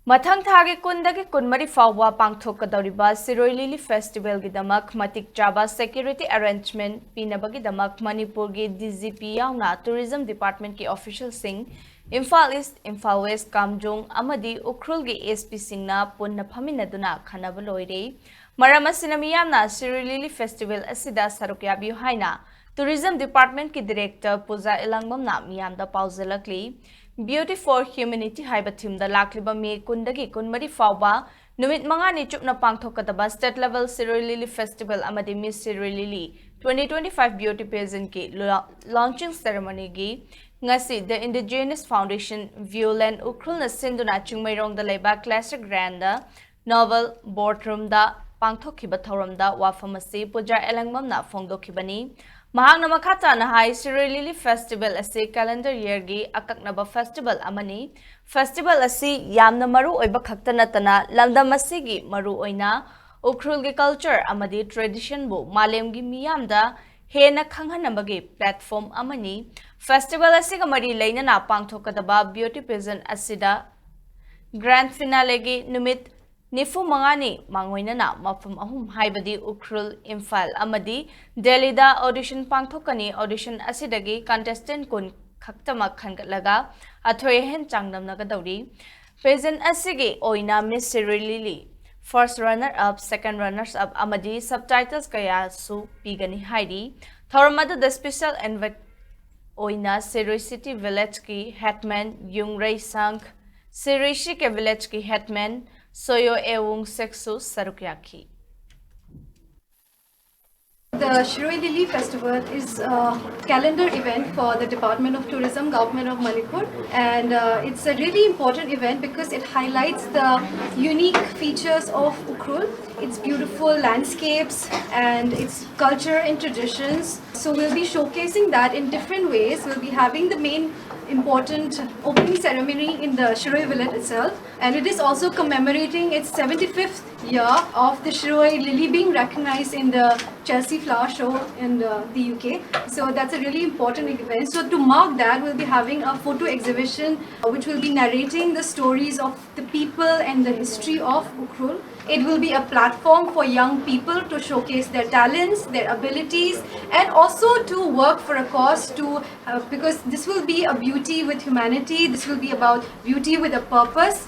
Mathang thagi kundagi kunmari fawwa pangthokadoriba Siroi Lily Festival gidamak Matik Chaba security arrangement Pinabagidamak Manipur gi DGP yauna Tourism Department ki official sing Imphal East, Imphal West Kamjong amadi Ukrul gi SP singna punna phaminaduna Khannaba Loire Maram asina miyamna Siroi Lily Festival asida sarukyabiyu haina Tourism Department ki Director Pooja Elangbam na miyamda pauzelakli Beauty for Humanity haiba theme da lakliba me kundagi kunmari fawba numit mangani chupna pangthokadaba state level Siroi Lily Festival amadi Miss Siroi Lily 2025 beauty pageant ki launching ceremony gi ngasi the Indigenous Foundation Violent Ukrul na sinduna chingmairong da leba classic granda novel boardroom da pangthokhiba thoram da wafamasi Pooja Elangbam na phongdokhibani Mahang namakata na hai Siroi Lily Festival asi calendar year gi akaknaba festival amani festival asi yamna maru oiba khakta natana lamdam asigi maru oina ukrul gi culture amadi tradition bu malem gi miyamda hena khanghanabagi platform amani festival asi ga mari leina na pangthokadaba beauty pageant asida grand finale gi numit Nifu mangani mangoina na mafum ahum haibadi ukrul Imphal amadi Delhi da audition pangthokani audition asidagi contestant kun khaktama khangatlaga athoi hen changnam naga dauri pageant asigi oina Miss Siroi Lily first runner up second runners up amadi subtitles kaya su pigani haidi thoramadu the special invite oina Siroi City village ki hetman Yungrai Sank Siroi Shike village ki hetman Soyo Ewung Seksu Sarukyaki. The Siroi Lily Festival is a calendar event for the Department of Tourism, Government of Manipur, and it's a really important event because it highlights the unique features of Ukrul, its beautiful landscapes and its culture and traditions. So we'll be showcasing that in different ways. We'll be having the main important opening ceremony in the Siroi village itself, and it is also commemorating its 75th year of the Siroi Lily being recognized in the Chelsea Flower Show in the UK. So that's a really important event. So to mark that, we'll be having a photo exhibition which will be narrating the stories of the people and the history of Ukrul. It will be a platform for young people to showcase their talents, their abilities, and also to work for a cause because this will be a beauty with humanity. This will be about beauty with a purpose.